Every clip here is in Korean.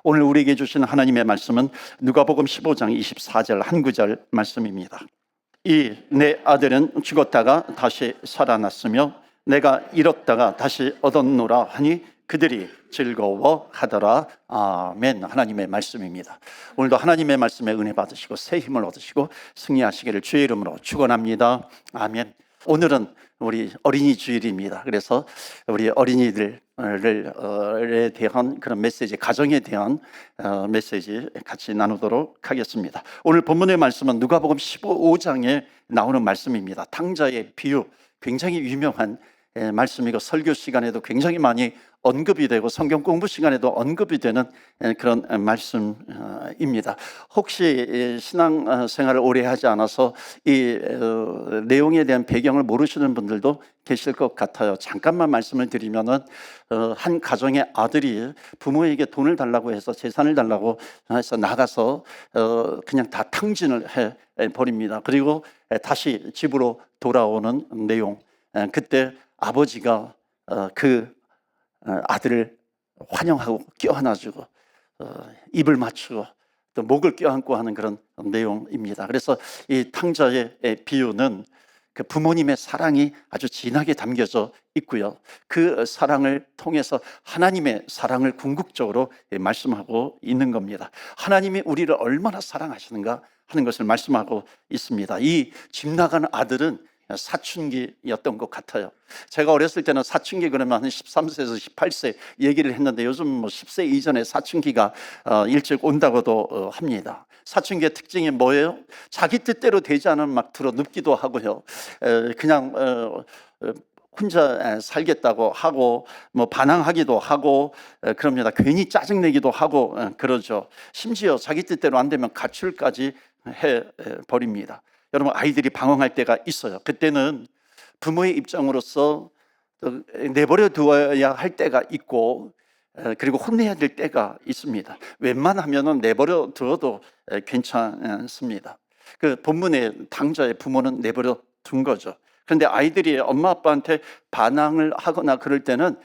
오늘 우리에게 주시는 하나님의 말씀은 누가복음 15장 24절 한 구절 말씀입니다. 이 내 아들은 죽었다가 다시 살아났으며 내가 잃었다가 다시 얻었노라 하니 그들이 즐거워하더라. 아멘. 하나님의 말씀입니다. 오늘도 하나님의 말씀에 은혜 받으시고 새 힘을 얻으시고 승리하시기를 주의 이름으로 축원합니다. 아멘. 오늘은 우리 어린이 주일입니다. 그래서 우리 어린이들에 대한 그런 메시지, 가정에 대한 메시지 같이 나누도록 하겠습니다. 오늘 본문의 말씀은 누가복음 15장에 나오는 말씀입니다. 탕자의 비유, 굉장히 유명한 말씀이고 설교 시간에도 굉장히 많이 언급이 되고 성경 공부 시간에도 언급이 되는 그런 말씀입니다. 혹시 신앙생활을 오래 하지 않아서 이 내용에 대한 배경을 모르시는 분들도 계실 것 같아요. 잠깐만 말씀을 드리면은 한 가정의 아들이 부모에게 돈을 달라고 해서 재산을 달라고 해서 나가서 그냥 다 탕진을 해 버립니다. 그리고 다시 집으로 돌아오는 내용. 그때 아버지가 그 아들을 환영하고 껴안아주고 입을 맞추고 또 목을 껴안고 하는 그런 내용입니다. 그래서 이 탕자의 비유는 그 부모님의 사랑이 아주 진하게 담겨져 있고요. 그 사랑을 통해서 하나님의 사랑을 궁극적으로 말씀하고 있는 겁니다. 하나님이 우리를 얼마나 사랑하시는가 하는 것을 말씀하고 있습니다. 이 집 나가는 아들은 사춘기였던 것 같아요. 제가 어렸을 때는 사춘기 그러면 한 13세에서 18세 얘기를 했는데 요즘 뭐 10세 이전에 사춘기가 일찍 온다고도 합니다. 사춘기의 특징이 뭐예요? 자기 뜻대로 되지 않으면 막 들어 눕기도 하고요. 그냥 혼자 살겠다고 하고 뭐 반항하기도 하고 그럽니다. 괜히 짜증내기도 하고 그러죠. 심지어 자기 뜻대로 안 되면 가출까지 해버립니다. 여러분, 아이들이 방황할 때가 있어요. 그때는 부모의 입장으로서 내버려 두어야 할 때가 있고 그리고 혼내야 될 때가 있습니다. 웬만하면 내버려 두어도 괜찮습니다. 그 본문의 탕자의 부모는 내버려 둔 거죠. 그런데 아이들이 엄마 아빠한테 반항을 하거나 그럴 때는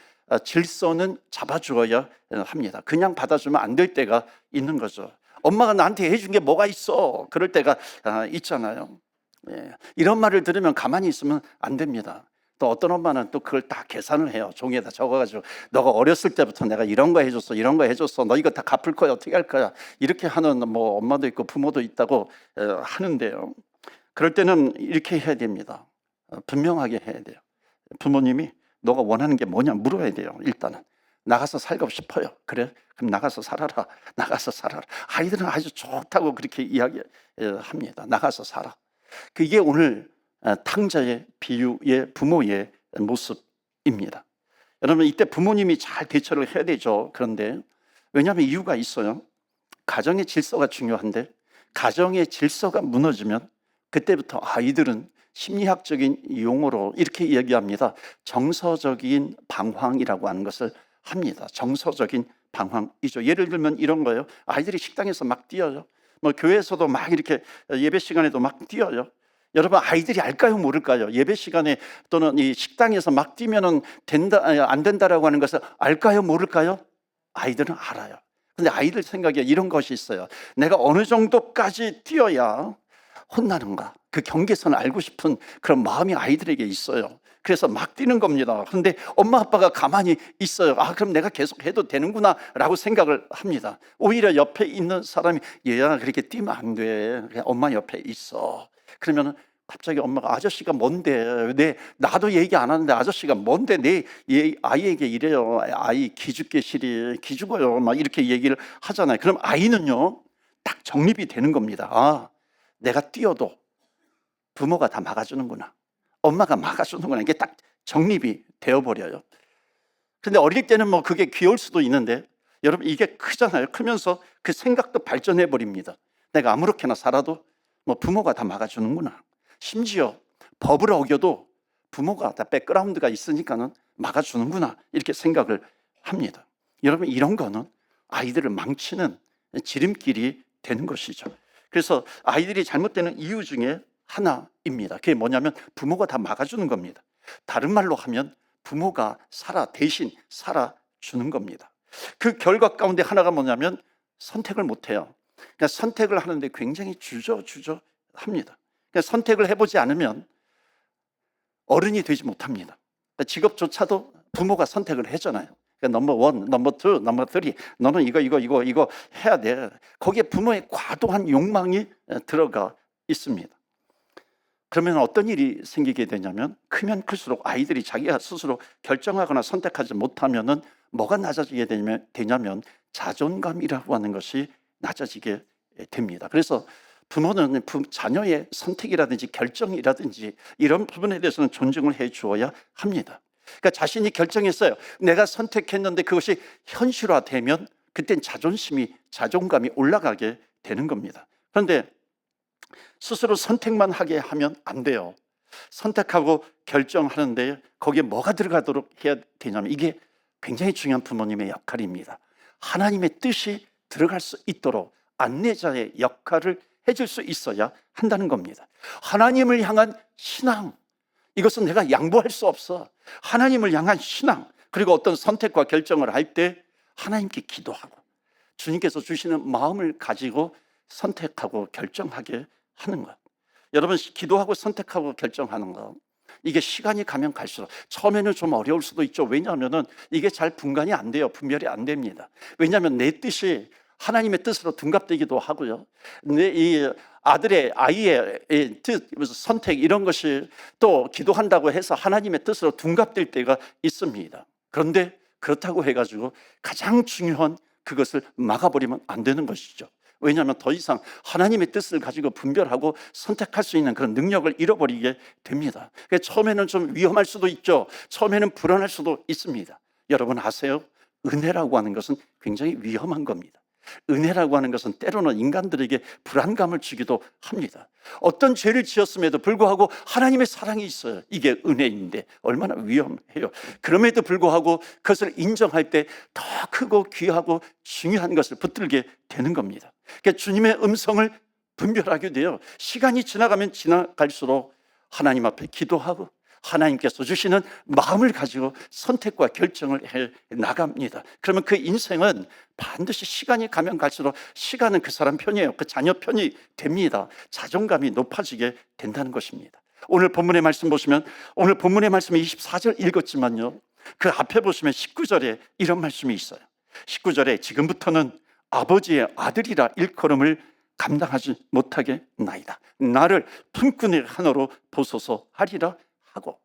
질서는 잡아주어야 합니다. 그냥 받아주면 안 될 때가 있는 거죠. 엄마가 나한테 해준 게 뭐가 있어? 그럴 때가 있잖아요. 이런 말을 들으면 가만히 있으면 안 됩니다. 또 어떤 엄마는 또 그걸 다 계산을 해요. 종이에다 적어가지고 너가 어렸을 때부터 내가 이런 거 해줬어, 이런 거 해줬어, 너 이거 다 갚을 거야, 어떻게 할 거야, 이렇게 하는 뭐 엄마도 있고 부모도 있다고 하는데요. 그럴 때는 이렇게 해야 됩니다. 분명하게 해야 돼요. 부모님이 너가 원하는 게 뭐냐 물어야 돼요. 일단은 나가서 살고 싶어요. 그래? 그럼 나가서 살아라. 나가서 살아라. 아이들은 아주 좋다고 그렇게 이야기합니다. 나가서 살아. 그게 오늘 탕자의 비유의 부모의 모습입니다. 여러분, 이때 부모님이 잘 대처를 해야 되죠. 그런데 왜냐하면 이유가 있어요. 가정의 질서가 중요한데 가정의 질서가 무너지면 그때부터 아이들은 심리학적인 용어로 이렇게 이야기합니다. 정서적인 방황이라고 하는 것을 합니다. 정서적인 방황이죠. 예를 들면 이런 거예요. 아이들이 식당에서 막 뛰어요. 뭐 교회에서도 막 이렇게 예배 시간에도 막 뛰어요. 여러분, 아이들이 알까요, 모를까요? 예배 시간에 또는 이 식당에서 막 뛰면은 된다, 안 된다라고 하는 것을 알까요, 모를까요? 아이들은 알아요. 근데 아이들 생각에 이런 것이 있어요. 내가 어느 정도까지 뛰어야 혼나는가? 그 경계선을 알고 싶은 그런 마음이 아이들에게 있어요. 그래서 막 뛰는 겁니다. 그런데 엄마 아빠가 가만히 있어요. 그럼 내가 계속 해도 되는구나 라고 생각을 합니다. 오히려 옆에 있는 사람이 얘야, 그렇게 뛰면 안 돼. 그냥 엄마 옆에 있어. 그러면 갑자기 엄마가 아저씨가 뭔데? 나도 얘기 안 하는데 아저씨가 뭔데 내 아이에게 이래요. 아이 기죽게 시리 기죽어요. 막 이렇게 얘기를 하잖아요. 그럼 아이는요, 딱 정립이 되는 겁니다. 내가 뛰어도 부모가 다 막아주는구나, 엄마가 막아주는구나, 이게 딱 정립이 되어버려요. 근데 어릴 때는 뭐 그게 귀여울 수도 있는데 여러분, 이게 크잖아요. 크면서 그 생각도 발전해버립니다. 내가 아무렇게나 살아도 뭐 부모가 다 막아주는구나, 심지어 법을 어겨도 부모가 다 백그라운드가 있으니까는 막아주는구나, 이렇게 생각을 합니다. 여러분, 이런 거는 아이들을 망치는 지름길이 되는 것이죠. 그래서 아이들이 잘못되는 이유 중에 하나입니다. 그게 뭐냐면 부모가 다 막아주는 겁니다. 다른 말로 하면 부모가 대신 살아주는 겁니다. 그 결과 가운데 하나가 뭐냐면 선택을 못해요. 그러니까 선택을 하는데 굉장히 주저합니다. 그러니까 선택을 해보지 않으면 어른이 되지 못합니다. 그러니까 직업조차도 부모가 선택을 해잖아요. 그러니까 넘버 원, 넘버 투, 넘버 쓰리, 너는 이거 해야 돼. 거기에 부모의 과도한 욕망이 들어가 있습니다. 그러면 어떤 일이 생기게 되냐면 크면 클수록 아이들이 자기가 스스로 결정하거나 선택하지 못하면은 뭐가 낮아지게 되냐면 자존감이라고 하는 것이 낮아지게 됩니다. 그래서 부모는 자녀의 선택이라든지 결정이라든지 이런 부분에 대해서는 존중을 해 주어야 합니다. 그러니까 자신이 결정했어요. 내가 선택했는데 그것이 현실화되면 그땐 자존감이 올라가게 되는 겁니다. 그런데 스스로 선택만 하게 하면 안 돼요. 선택하고 결정하는데 거기에 뭐가 들어가도록 해야 되냐면 이게 굉장히 중요한 부모님의 역할입니다. 하나님의 뜻이 들어갈 수 있도록 안내자의 역할을 해줄 수 있어야 한다는 겁니다. 하나님을 향한 신앙, 이것은 내가 양보할 수 없어. 하나님을 향한 신앙, 그리고 어떤 선택과 결정을 할 때 하나님께 기도하고 주님께서 주시는 마음을 가지고 선택하고 결정하게 하는 것. 여러분, 기도하고 선택하고 결정하는 것, 이게 시간이 가면 갈수록 처음에는 좀 어려울 수도 있죠. 왜냐하면 이게 잘 분간이 안 돼요. 분별이 안 됩니다. 왜냐하면 내 뜻이 하나님의 뜻으로 둔갑되기도 하고요, 이 아이의 뜻, 선택, 이런 것이 또 기도한다고 해서 하나님의 뜻으로 둔갑될 때가 있습니다. 그런데 그렇다고 해가지고 가장 중요한 그것을 막아버리면 안 되는 것이죠. 왜냐하면 더 이상 하나님의 뜻을 가지고 분별하고 선택할 수 있는 그런 능력을 잃어버리게 됩니다. 처음에는 좀 위험할 수도 있죠. 처음에는 불안할 수도 있습니다. 여러분 아세요? 은혜라고 하는 것은 굉장히 위험한 겁니다. 은혜라고 하는 것은 때로는 인간들에게 불안감을 주기도 합니다. 어떤 죄를 지었음에도 불구하고 하나님의 사랑이 있어요. 이게 은혜인데 얼마나 위험해요. 그럼에도 불구하고 그것을 인정할 때 더 크고 귀하고 중요한 것을 붙들게 되는 겁니다. 그러니까 주님의 음성을 분별하게 돼요. 시간이 지나가면 지나갈수록 하나님 앞에 기도하고 하나님께서 주시는 마음을 가지고 선택과 결정을 해 나갑니다. 그러면 그 인생은 반드시 시간이 가면 갈수록 시간은 그 사람 편이에요. 그 자녀 편이 됩니다. 자존감이 높아지게 된다는 것입니다. 오늘 본문의 말씀 보시면, 오늘 본문의 말씀이 24절 읽었지만요, 그 앞에 보시면 19절에 이런 말씀이 있어요. 19절에 지금부터는 아버지의 아들이라 일컬음을 감당하지 못하게 나이다. 나를 품꾼의 하나로 보소서 하리라 하고,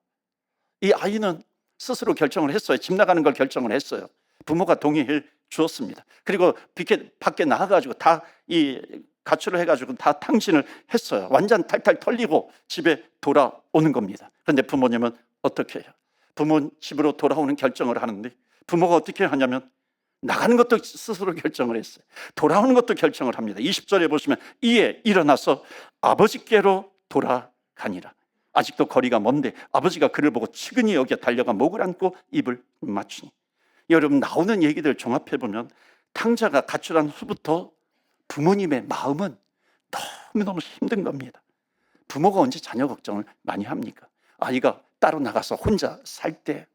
이 아이는 스스로 결정을 했어요. 집 나가는 걸 결정을 했어요. 부모가 동의해 주었습니다. 그리고 밖에 나가가지고 다 가출을 해가지고 다 탕진을 했어요. 완전 탈탈 털리고 집에 돌아오는 겁니다. 그런데 부모님은 어떻게 해요? 부모 집으로 돌아오는 결정을 하는데 부모가 어떻게 하냐면 나가는 것도 스스로 결정을 했어요. 돌아오는 것도 결정을 합니다. 20절에 보시면 이에 일어나서 아버지께로 돌아가니라. 아직도 거리가 먼데 아버지가 그를 보고 측은히 여겨 달려가 목을 안고 입을 맞추니. 여러분, 나오는 얘기들 종합해보면 탕자가 가출한 후부터 부모님의 마음은 너무너무 힘든 겁니다. 부모가 언제 자녀 걱정을 많이 합니까? 아이가 따로 나가서 혼자 살 때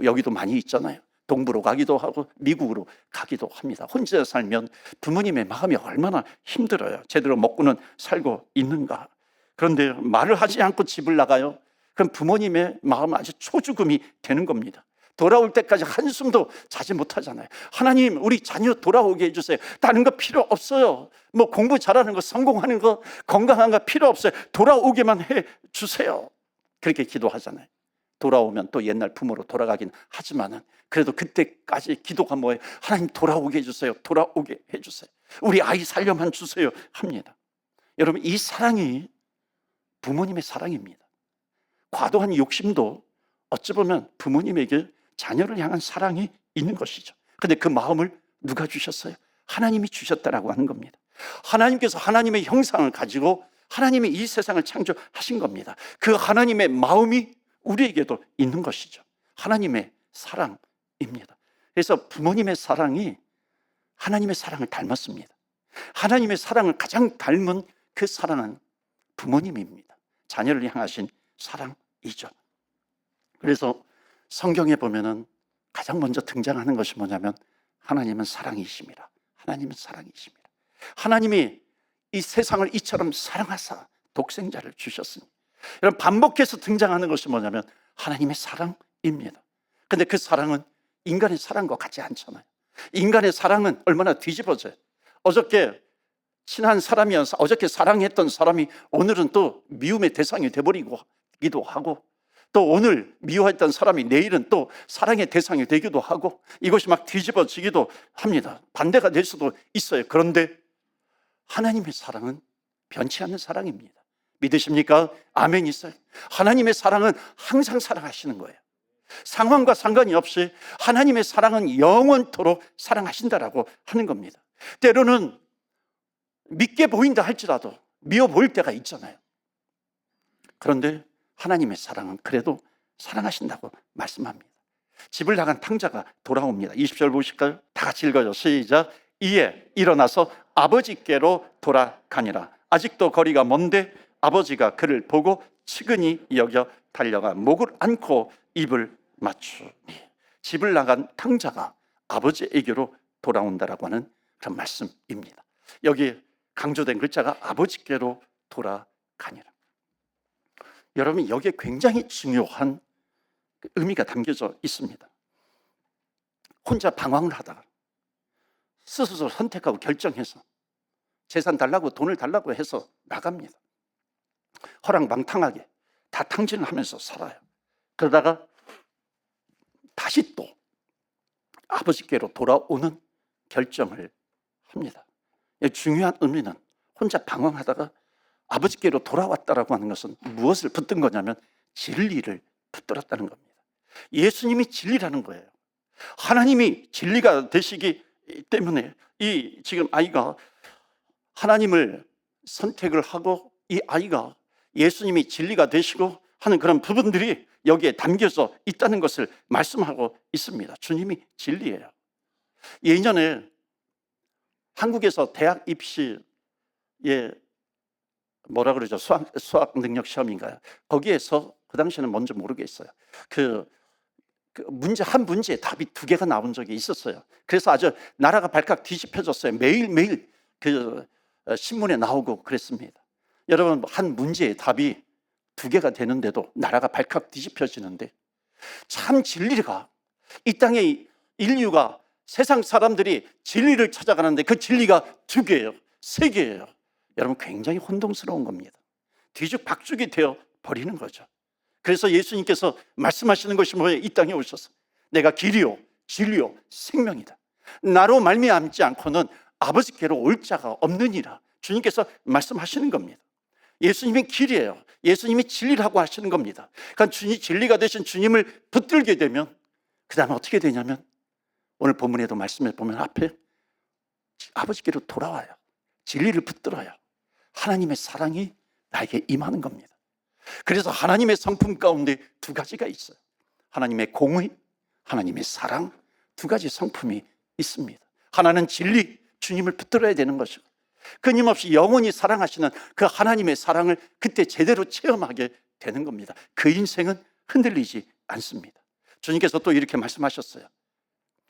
여기도 많이 있잖아요. 동부로 가기도 하고 미국으로 가기도 합니다. 혼자 살면 부모님의 마음이 얼마나 힘들어요. 제대로 먹고는 살고 있는가. 그런데 말을 하지 않고 집을 나가요. 그럼 부모님의 마음은 아주 초죽음이 되는 겁니다. 돌아올 때까지 한숨도 자지 못하잖아요. 하나님, 우리 자녀 돌아오게 해주세요. 다른 거 필요 없어요. 뭐 공부 잘하는 거, 성공하는 거, 건강한 거 필요 없어요. 돌아오게만 해주세요. 그렇게 기도하잖아요. 돌아오면 또 옛날 부모로 돌아가긴 하지만은 그래도 그때까지 기도가 뭐예요? 하나님, 돌아오게 해주세요. 돌아오게 해주세요. 우리 아이 살려만 주세요 합니다. 여러분, 이 사랑이 부모님의 사랑입니다. 과도한 욕심도 어찌 보면 부모님에게 자녀를 향한 사랑이 있는 것이죠. 그런데 그 마음을 누가 주셨어요? 하나님이 주셨다라고 하는 겁니다. 하나님께서 하나님의 형상을 가지고 하나님이 이 세상을 창조하신 겁니다. 그 하나님의 마음이 우리에게도 있는 것이죠. 하나님의 사랑입니다. 그래서 부모님의 사랑이 하나님의 사랑을 닮았습니다. 하나님의 사랑을 가장 닮은 그 사랑은 부모님입니다. 자녀를 향하신 사랑이죠. 그래서 성경에 보면은 가장 먼저 등장하는 것이 뭐냐면 하나님은 사랑이십니다. 하나님은 사랑이십니다. 하나님이 이 세상을 이처럼 사랑하사 독생자를 주셨으니, 여러분, 반복해서 등장하는 것이 뭐냐면 하나님의 사랑입니다. 근데 그 사랑은 인간의 사랑과 같지 않잖아요. 인간의 사랑은 얼마나 뒤집어져요. 어저께 친한 사람이어서 어저께 사랑했던 사람이 오늘은 또 미움의 대상이 되어버리기도 하고, 또 오늘 미워했던 사람이 내일은 또 사랑의 대상이 되기도 하고, 이것이 막 뒤집어지기도 합니다. 반대가 될 수도 있어요. 그런데 하나님의 사랑은 변치 않는 사랑입니다. 믿으십니까? 아멘 있어요. 하나님의 사랑은 항상 사랑하시는 거예요. 상황과 상관이 없이 하나님의 사랑은 영원토록 사랑하신다라고 하는 겁니다. 때로는 믿게 보인다 할지라도 미워 보일 때가 있잖아요. 그런데 하나님의 사랑은 그래도 사랑하신다고 말씀합니다. 집을 나간 탕자가 돌아옵니다. 20절 보실까요? 다 같이 읽어요. 시작. 이에 일어나서 아버지께로 돌아가니라. 아직도 거리가 먼데 아버지가 그를 보고 측은히 여겨 달려가 목을 안고 입을 맞추니. 집을 나간 탕자가 아버지에게로 돌아온다라고 하는 그런 말씀입니다. 여기 강조된 글자가 아버지께로 돌아가니라. 여러분, 여기에 굉장히 중요한 의미가 담겨져 있습니다. 혼자 방황을 하다가 스스로 선택하고 결정해서 재산 달라고 돈을 달라고 해서 나갑니다. 허랑방탕하게 다 탕진을 하면서 살아요. 그러다가 다시 또 아버지께로 돌아오는 결정을 합니다. 중요한 의미는 혼자 방황하다가 아버지께로 돌아왔다라고 하는 것은 무엇을 붙든 거냐면 진리를 붙들었다는 겁니다. 예수님이 진리라는 거예요. 하나님이 진리가 되시기 때문에 이 지금 아이가 하나님을 선택을 하고 이 아이가 예수님이 진리가 되시고 하는 그런 부분들이 여기에 담겨져 있다는 것을 말씀하고 있습니다. 주님이 진리예요. 예전에 한국에서 대학 입시에 뭐라 그러죠? 수학 능력 시험인가요? 거기에서 그 당시에는 뭔지 모르겠어요. 문제 한 문제에 답이 2개가 나온 적이 있었어요. 그래서 아주 나라가 발칵 뒤집혀졌어요. 매일매일 그 신문에 나오고 그랬습니다. 여러분, 한 문제의 답이 2개가 되는데도 나라가 발칵 뒤집혀지는데, 참 진리가 이 땅에 인류가 세상 사람들이 진리를 찾아가는데 그 진리가 2개예요, 3개예요. 여러분, 굉장히 혼동스러운 겁니다. 뒤죽박죽이 되어 버리는 거죠. 그래서 예수님께서 말씀하시는 것이 뭐예요? 이 땅에 오셔서 내가 길이요 진리요 생명이다. 나로 말미암지 않고는 아버지께로 올 자가 없느니라. 주님께서 말씀하시는 겁니다. 예수님이 길이에요. 예수님이 진리라고 하시는 겁니다. 그러니까 진리가 되신 주님을 붙들게 되면 그 다음에 어떻게 되냐면 오늘 본문에도 말씀해 보면 앞에 아버지께로 돌아와요. 진리를 붙들어요. 하나님의 사랑이 나에게 임하는 겁니다. 그래서 하나님의 성품 가운데 2가지가 있어요. 하나님의 공의, 하나님의 사랑, 2가지 성품이 있습니다. 하나는 진리, 주님을 붙들어야 되는 것이고, 끊임없이 영원히 사랑하시는 그 하나님의 사랑을 그때 제대로 체험하게 되는 겁니다. 그 인생은 흔들리지 않습니다. 주님께서 또 이렇게 말씀하셨어요.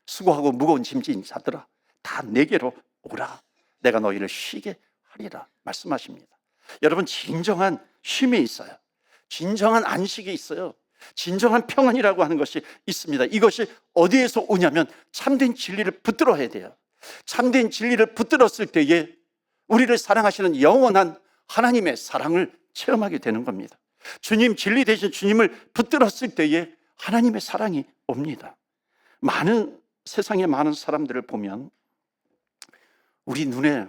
수고하고 무거운 짐진 자들아 다 내게로 오라. 내가 너희를 쉬게 하리라 말씀하십니다. 여러분, 진정한 쉼이 있어요. 진정한 안식이 있어요. 진정한 평안이라고 하는 것이 있습니다. 이것이 어디에서 오냐면 참된 진리를 붙들어야 돼요. 참된 진리를 붙들었을 때에 우리를 사랑하시는 영원한 하나님의 사랑을 체험하게 되는 겁니다. 주님, 진리 되신 주님을 붙들었을 때에 하나님의 사랑이 옵니다. 세상의 많은 사람들을 보면 우리 눈에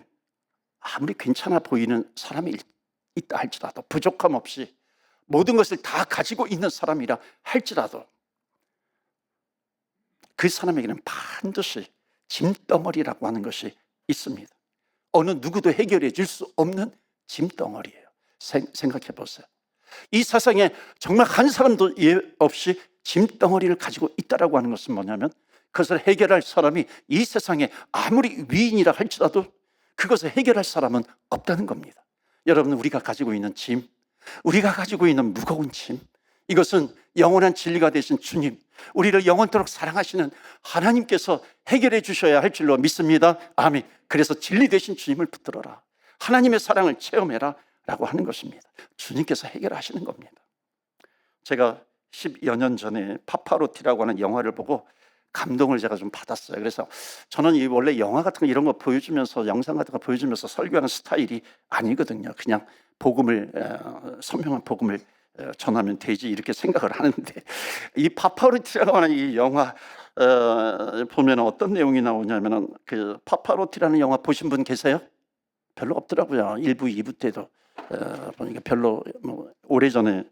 아무리 괜찮아 보이는 사람이 있다 할지라도, 부족함 없이 모든 것을 다 가지고 있는 사람이라 할지라도 그 사람에게는 반드시 짐덩어리라고 하는 것이 있습니다. 어느 누구도 해결해 줄 수 없는 짐덩어리예요. 생각해 보세요. 이 세상에 정말 한 사람도 예 없이 짐덩어리를 가지고 있다라고 하는 것은 뭐냐면 그것을 해결할 사람이 이 세상에 아무리 위인이라 할지라도 그것을 해결할 사람은 없다는 겁니다. 여러분, 우리가 가지고 있는 짐, 우리가 가지고 있는 무거운 짐, 이것은 영원한 진리가 되신 주님, 우리를 영원토록 사랑하시는 하나님께서 해결해 주셔야 할 줄로 믿습니다. 아멘. 그래서 진리 되신 주님을 붙들어라, 하나님의 사랑을 체험해라 라고 하는 것입니다. 주님께서 해결하시는 겁니다. 제가 10여 년 전에 파파로티라고 하는 영화를 보고 감동을 제가 좀 받았어요. 그래서 저는 원래 영화 같은 거 이런 거 보여주면서, 영상 같은 거 보여주면서 설교하는 스타일이 아니거든요. 그냥 복음을, 선명한 복음을 전하면 되지 이렇게 생각을 하는데, 이 파파로티라고 하는 이 영화 보면 어떤 내용이 나오냐면은, 그 파파로티라는 영화 보신 분 계세요? 별로 없더라고요. 1부, 2부 때도 보니까 별로 오래전에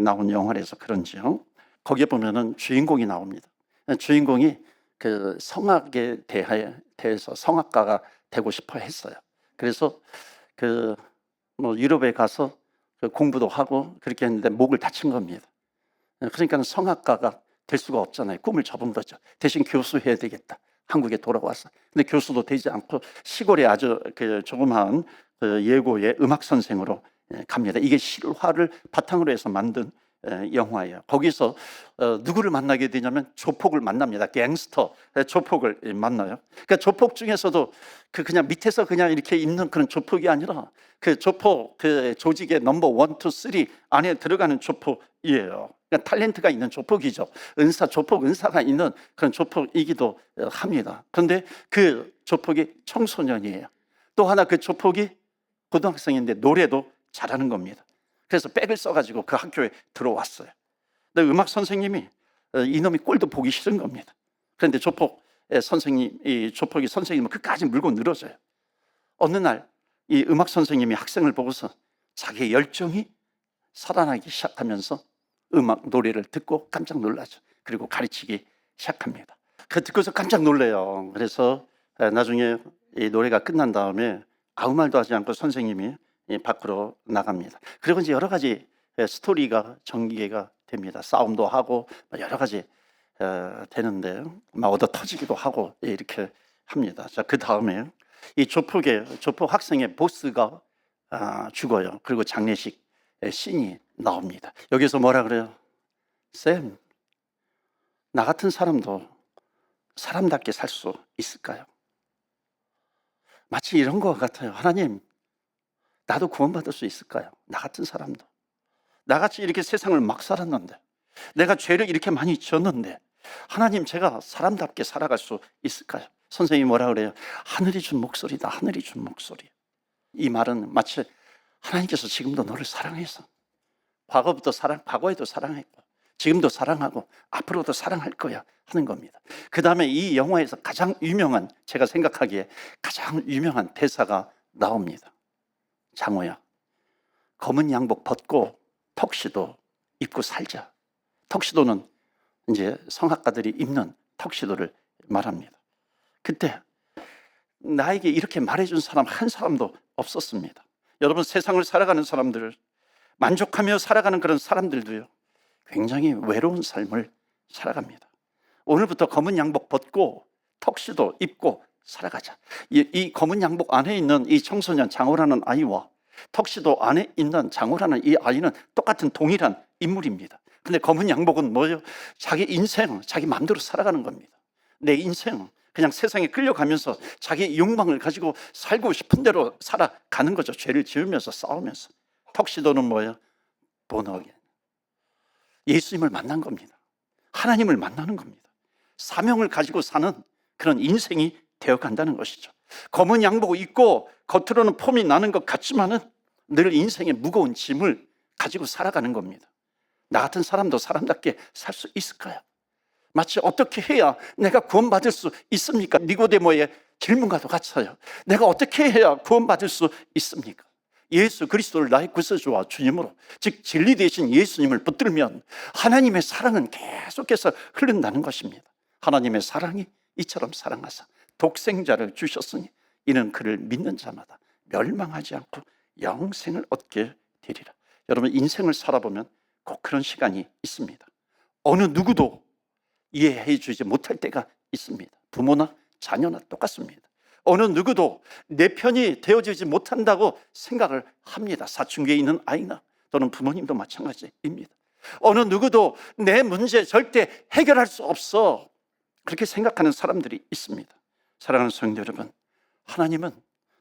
나온 영화라서 그런지요. 거기에 보면은 주인공이 나옵니다. 주인공이 그 성악에 대해서 성악가가 되고 싶어 했어요. 그래서 그 유럽에 가서 공부도 하고 그렇게 했는데 목을 다친 겁니다. 그러니까 성악가가 될 수가 없잖아요. 꿈을 접은 거죠. 대신 교수해야 되겠다. 한국에 돌아와서. 근데 교수도 되지 않고 시골에 아주 그 조그마한 예고의 음악 선생으로 갑니다. 이게 실화를 바탕으로 해서 만든 영화예요. 거기서 누구를 만나게 되냐면 조폭을 만납니다. 갱스터 조폭을 만나요. 그러니까 조폭 중에서도 그냥 밑에서 그냥 이렇게 있는 그런 조폭이 아니라 그 조폭 그 조직의 넘버 1, 2, 3 안에 들어가는 조폭이에요. 그러니까 탤런트가 있는 조폭이죠. 조폭 은사가 있는 그런 조폭이기도 합니다. 그런데 그 조폭이 청소년이에요. 또 하나 그 조폭이 고등학생인데 노래도 잘하는 겁니다. 그래서 백을 써가지고 그 학교에 들어왔어요. 근데 음악 선생님이 이놈이 꼴도 보기 싫은 겁니다. 그런데 조폭이 선생님을 끝까지 물고 늘어져요. 어느 날 이 음악 선생님이 학생을 보고서 자기의 열정이 살아나기 시작하면서 음악 노래를 듣고 깜짝 놀라죠. 그리고 가르치기 시작합니다. 그 듣고서 깜짝 놀래요. 그래서 나중에 이 노래가 끝난 다음에 아무 말도 하지 않고 선생님이 밖으로 나갑니다. 그리고 이제 여러 가지 스토리가 전개가 됩니다. 싸움도 하고 여러 가지 되는데 막 얻어 터지기도 하고 이렇게 합니다. 자, 그 다음에 이 조폭 학생의 보스가 죽어요. 그리고 장례식 씬이 나옵니다. 여기서 뭐라 그래요? 쌤, 나 같은 사람도 사람답게 살 수 있을까요? 마치 이런 것 같아요. 하나님, 나도 구원받을 수 있을까요? 나 같은 사람도. 나같이 이렇게 세상을 막 살았는데, 내가 죄를 이렇게 많이 지었는데, 하나님, 제가 사람답게 살아갈 수 있을까요? 선생님이 뭐라 그래요? 하늘이 준 목소리다. 하늘이 준 목소리. 이 말은 마치 하나님께서 지금도 너를 사랑해서, 과거에도 사랑했고 지금도 사랑하고 앞으로도 사랑할 거야 하는 겁니다. 그 다음에 이 영화에서 가장 유명한, 제가 생각하기에 가장 유명한 대사가 나옵니다. 장호야, 검은 양복 벗고 턱시도 입고 살자. 턱시도는 이제 성악가들이 입는 턱시도를 말합니다. 그때 나에게 이렇게 말해준 사람 한 사람도 없었습니다. 여러분, 세상을 살아가는 사람들, 만족하며 살아가는 그런 사람들도요, 굉장히 외로운 삶을 살아갑니다. 오늘부터 검은 양복 벗고 턱시도 입고 살아가자. 이 검은 양복 안에 있는 이 청소년 장호라는 아이와 턱시도 안에 있는 장호라는 이 아이는 똑같은 동일한 인물입니다. 근데 검은 양복은 뭐예요? 자기 인생, 자기 마음대로 살아가는 겁니다. 내 인생, 그냥 세상에 끌려가면서 자기 욕망을 가지고 살고 싶은 대로 살아가는 거죠. 죄를 지으면서 싸우면서. 턱시도는 뭐예요? 본어겐. 예수님을 만난 겁니다. 하나님을 만나는 겁니다. 사명을 가지고 사는 그런 인생이 되어간다는 것이죠. 검은 양복을 입고 겉으로는 폼이 나는 것 같지만은 늘 인생의 무거운 짐을 가지고 살아가는 겁니다. 나 같은 사람도 사람답게 살 수 있을까요? 마치 어떻게 해야 내가 구원받을 수 있습니까? 니고데모의 질문과도 같아요. 내가 어떻게 해야 구원받을 수 있습니까? 예수 그리스도를 나의 구세주와 주님으로, 즉 진리 되신 예수님을 붙들면 하나님의 사랑은 계속해서 흐른다는 것입니다. 하나님의 사랑이 이처럼 사랑하사 독생자를 주셨으니 이는 그를 믿는 자마다 멸망하지 않고 영생을 얻게 되리라. 여러분, 인생을 살아보면 꼭 그런 시간이 있습니다. 어느 누구도 이해해 주지 못할 때가 있습니다. 부모나 자녀나 똑같습니다. 어느 누구도 내 편이 되어지지 못한다고 생각을 합니다. 사춘기에 있는 아이나 또는 부모님도 마찬가지입니다. 어느 누구도 내 문제 절대 해결할 수 없어, 그렇게 생각하는 사람들이 있습니다. 사랑하는 성도 여러분, 하나님은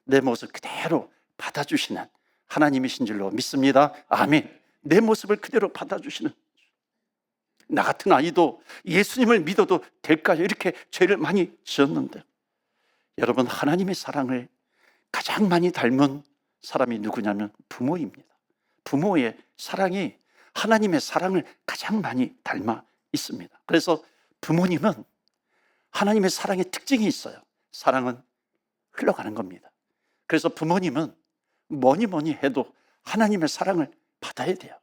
내 모습 그대로 받아주시는 하나님이신 줄로 믿습니다. 아멘. 내 모습을 그대로 받아주시는, 나 같은 아이도 예수님을 믿어도 될까요? 이렇게 죄를 많이 지었는데, 여러분, 하나님의 사랑을 가장 많이 닮은 사람이 누구냐면 부모입니다. 부모의 사랑이 하나님의 사랑을 가장 많이 닮아 있습니다. 그래서 부모님은 하나님의 사랑의 특징이 있어요. 사랑은 흘러가는 겁니다. 그래서 부모님은 뭐니 해도 하나님의 사랑을 받아야 돼요.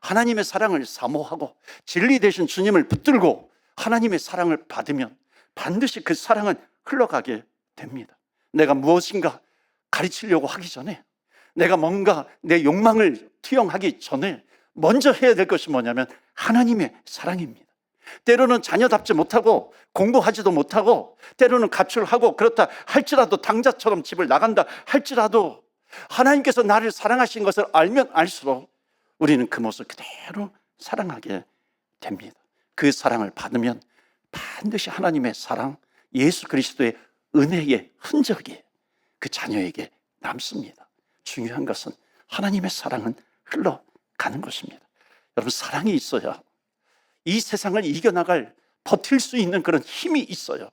하나님의 사랑을 사모하고 진리 되신 주님을 붙들고 하나님의 사랑을 받으면 반드시 그 사랑은 흘러가게 됩니다. 내가 무엇인가 가르치려고 하기 전에, 내가 뭔가 내 욕망을 투영하기 전에 먼저 해야 될 것이 뭐냐면 하나님의 사랑입니다. 때로는 자녀답지 못하고 공부하지도 못하고 때로는 가출하고 그렇다 할지라도 당자처럼 집을 나간다 할지라도 하나님께서 나를 사랑하신 것을 알면 알수록 우리는 그 모습 그대로 사랑하게 됩니다. 그 사랑을 받으면 반드시 하나님의 사랑, 예수 그리스도의 은혜의 흔적이 그 자녀에게 남습니다. 중요한 것은 하나님의 사랑은 흘러가는 것입니다. 여러분, 사랑이 있어야 이 세상을 이겨나갈, 버틸 수 있는 그런 힘이 있어요.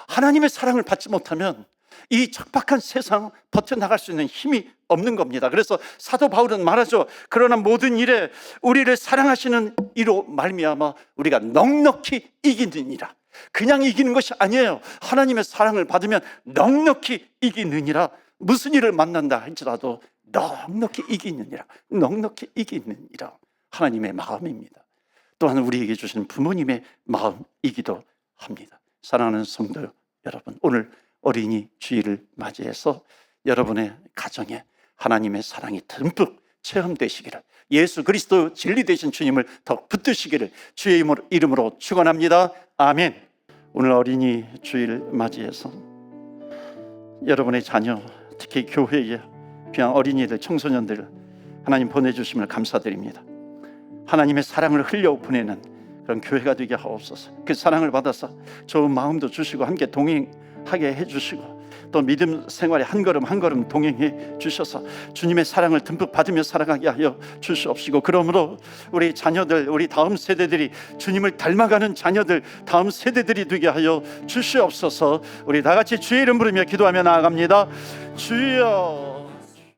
하나님의 사랑을 받지 못하면 이 척박한 세상 버텨나갈 수 있는 힘이 없는 겁니다. 그래서 사도 바울은 말하죠. 그러나 모든 일에 우리를 사랑하시는 이로 말미암아 우리가 넉넉히 이기느니라. 그냥 이기는 것이 아니에요. 하나님의 사랑을 받으면 넉넉히 이기느니라. 무슨 일을 만난다 할지라도 넉넉히 이기느니라. 넉넉히 이기느니라. 하나님의 마음입니다. 또한 우리에게 주시는 부모님의 마음이기도 합니다. 사랑하는 성도 여러분, 오늘 어린이 주일을 맞이해서 여러분의 가정에 하나님의 사랑이 듬뿍 체험되시기를, 예수 그리스도 진리 되신 주님을 더 붙드시기를 주의 이름으로 축원합니다. 아멘. 오늘 어린이 주일 맞이해서 여러분의 자녀, 특히 교회에 귀한 어린이들, 청소년들 하나님 보내주심을 감사드립니다. 하나님의 사랑을 흘려보내는 그런 교회가 되게 하옵소서. 그 사랑을 받아서 좋은 마음도 주시고 함께 동행하게 해주시고 또 믿음 생활에 한 걸음 한 걸음 동행해 주셔서 주님의 사랑을 듬뿍 받으며 살아가게 하여 주시옵시고, 그러므로 우리 자녀들, 우리 다음 세대들이 주님을 닮아가는 자녀들, 다음 세대들이 되게 하여 주시옵소서. 우리 다 같이 주의 이름 부르며 기도하며 나아갑니다. 주여.